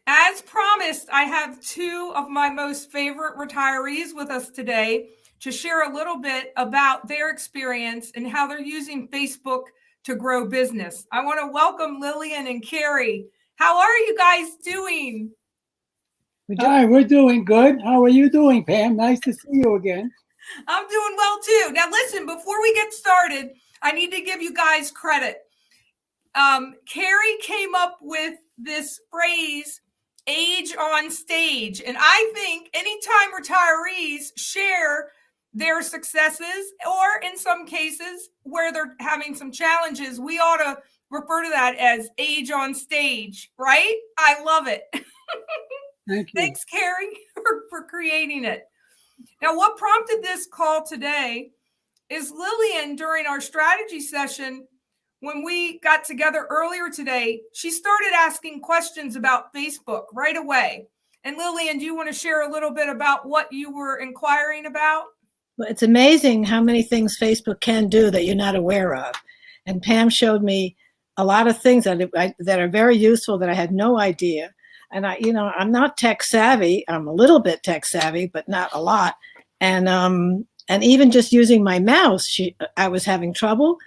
As promised, I have two of my most favorite retirees with us today to share a little bit about their experience and how they're using Facebook to grow business. I want to welcome Lillian and Cary. How are you guys doing? Hi, we're doing good. How are you doing, Pam? Nice to see you again. I'm doing well too. Now listen, before we get started, I need to give you guys credit. Cary came up with this phrase, age on stage. And I think anytime retirees share their successes, or in some cases where they're having some challenges, we ought to refer to that as age on stage, right? I love it. Thank you. Thanks, Cary, for creating it. Now, what prompted this call today is Lillian, during our strategy session, when we got together earlier today, she started asking questions about Facebook right away. And Lillian, do you want to share a little bit about what you were inquiring about? Well, it's amazing how many things Facebook can do that you're not aware of. And Pam showed me a lot of things that are very useful that I had no idea. And I'm not tech savvy. I'm a little bit tech savvy, but not a lot. And even just using my mouse, I was having trouble.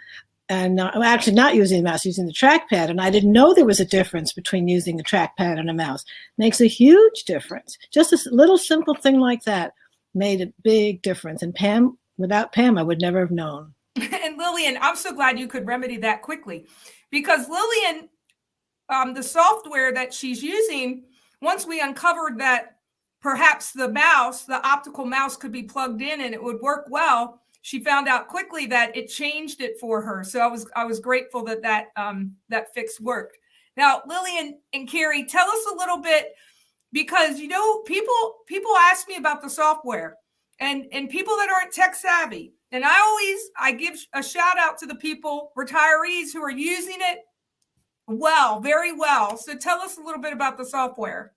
And actually not using the mouse, using the trackpad. And I didn't know there was a difference between using a trackpad and a mouse. Makes a huge difference. Just a little simple thing like that made a big difference. And Pam, without Pam, I would never have known. And Lillian, I'm so glad you could remedy that quickly, because Lillian, the software that she's using, once we uncovered that perhaps the optical mouse could be plugged in and it would work well, she found out quickly that it changed it for her. So I was grateful that fix worked. Now, Lillian and Cary, tell us a little bit, because people ask me about the software and people that aren't tech savvy. And I give a shout out to the retirees who are using it well, very well. So tell us a little bit about the software.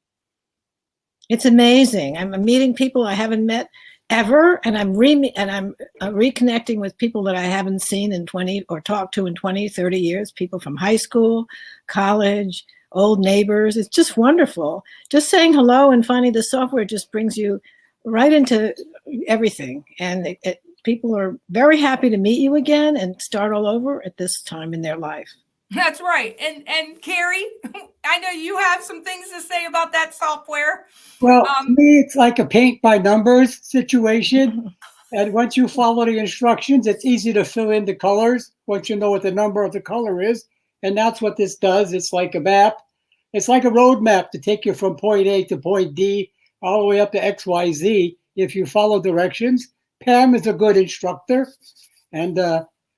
It's amazing. I'm meeting people I haven't met ever, and I'm reconnecting with people that I haven't seen in 20 or talked to in 20, 30 years, people from high school, college, old neighbors. It's just wonderful. Just saying hello and finding the software just brings you right into everything. And people are very happy to meet you again and start all over at this time in their life. That's right. And Cary, I know you have some things to say about that software. Well, to me, it's like a paint by numbers situation. And once you follow the instructions, it's easy to fill in the colors once you know what the number of the color is. And that's what this does. It's like a map. It's like a road map to take you from point A to point D, all the way up to X, Y, Z, if you follow directions. Pam is a good instructor. And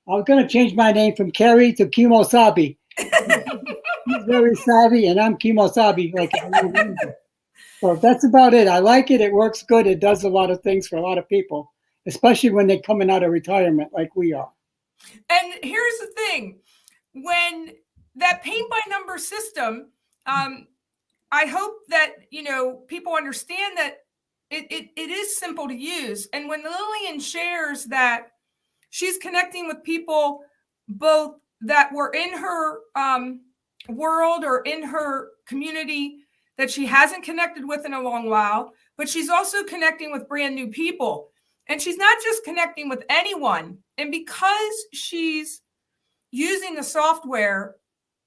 I'm going to change my name from Cary to Kimosabi. He's very savvy, and I'm Kimosabi. So that's about it. I like it. It works good. It does a lot of things for a lot of people, especially when they're coming out of retirement like we are. And here's the thing. When that paint by number system, I hope that, people understand that it is simple to use. And when Lillian shares that she's connecting with people both that were in her world or in her community that she hasn't connected with in a long while, but she's also connecting with brand new people. And she's not just connecting with anyone. And because she's using the software,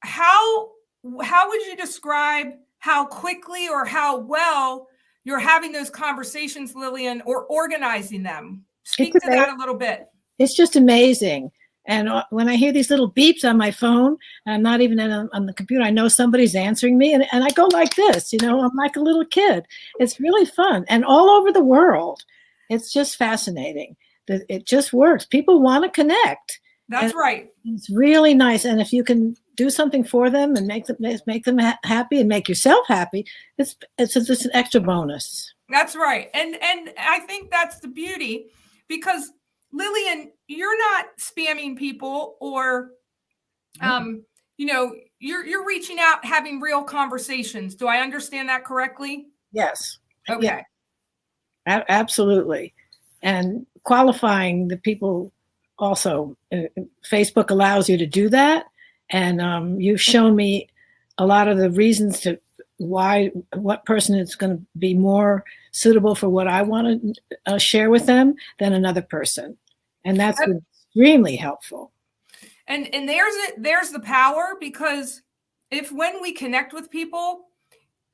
how would you describe how quickly or how well you're having those conversations, Lillian, or organizing them? Speak to that a little bit. It's just amazing. And when I hear these little beeps on my phone, and I'm not even on the computer, I know somebody's answering me, and I go like this, I'm like a little kid. It's really fun. And all over the world, it's just fascinating. It just works. People want to connect. That's right. It's really nice. And if you can do something for them and make them happy and make yourself happy, it's just an extra bonus. That's right. And I think that's the beauty, because Lillian, you're not spamming people or, you're reaching out, having real conversations. Do I understand that correctly? Yes. Okay. Yeah. Absolutely. And qualifying the people also. Facebook allows you to do that. And you've shown me a lot of the reasons to what person is going to be more suitable for what I want to share with them than another person. And that's been extremely helpful. And there's the power, because if when we connect with people,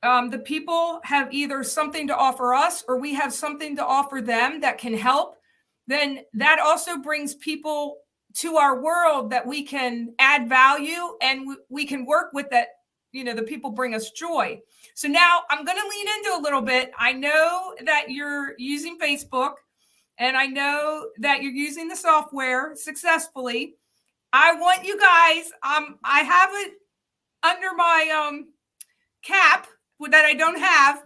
the people have either something to offer us or we have something to offer them that can help, then that also brings people to our world that we can add value, and we can work with that. The people bring us joy. So now I'm going to lean into a little bit. I know that you're using Facebook, and I know that you're using the software successfully. I want you guys, I have it under my cap that I don't have,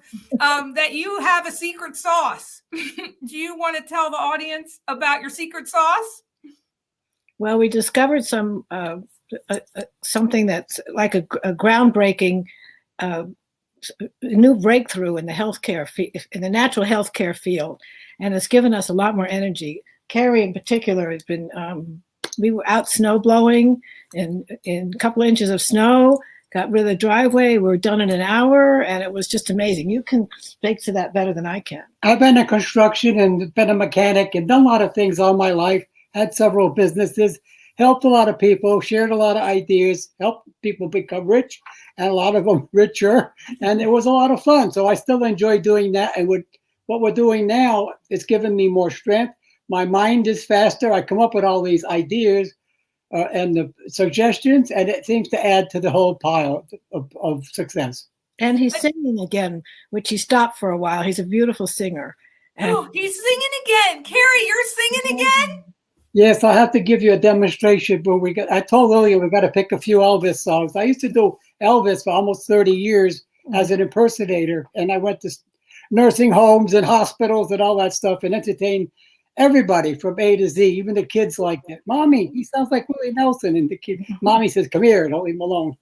that you have a secret sauce. Do you want to tell the audience about your secret sauce? Well, we discovered something that's like a groundbreaking new breakthrough in the healthcare in the natural healthcare field, and it's given us a lot more energy. Cary, in particular, has been. We were out snow blowing in a couple of inches of snow. Got rid of the driveway. We were done in an hour, and it was just amazing. You can speak to that better than I can. I've been in construction and been a mechanic and done a lot of things all my life. Had several businesses, helped a lot of people, shared a lot of ideas, helped people become rich, and a lot of them richer. And it was a lot of fun. So I still enjoy doing that. And what we're doing now, it's given me more strength. My mind is faster. I come up with all these ideas and the suggestions, and it seems to add to the whole pile of success. And he's singing again, which he stopped for a while. He's a beautiful singer. Oh, he's singing again. Cary, you're singing again? Yes, I'll have to give you a demonstration. But I told Lillian we got to pick a few Elvis songs. I used to do Elvis for almost 30 years as an impersonator, and I went to nursing homes and hospitals and all that stuff and entertained everybody from A to Z. Even the kids liked it. Mommy, he sounds like Willie Nelson. And the kid, Mommy says, come here, don't leave him alone.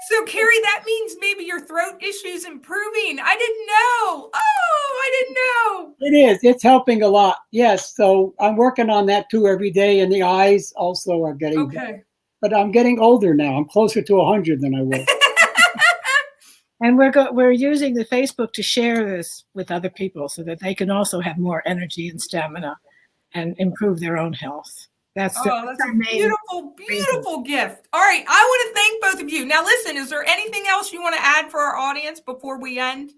So, Cary, that means maybe your throat issue's improving. I didn't know. Oh, I didn't know. It is. It's helping a lot. Yes. So I'm working on that too every day. And the eyes also are getting better. But I'm getting older now. I'm closer to 100 than I was. And we're using the Facebook to share this with other people so that they can also have more energy and stamina and improve their own health. That's a beautiful, beautiful gift. All right. I want to thank both of you. Now, listen, is there anything else you want to add for our audience before we end?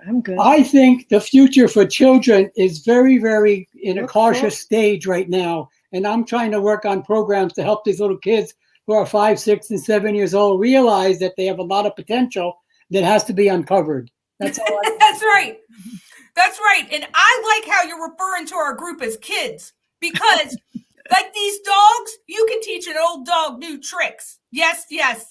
I'm good. I think the future for children is very, very in a cautious stage right now. And I'm trying to work on programs to help these little kids who are 5, 6, and 7 years old realize that they have a lot of potential that has to be uncovered. That's all. That's right. That's right. And I like how you're referring to our group as kids, because like these dogs, you can teach an old dog new tricks. Yes, yes.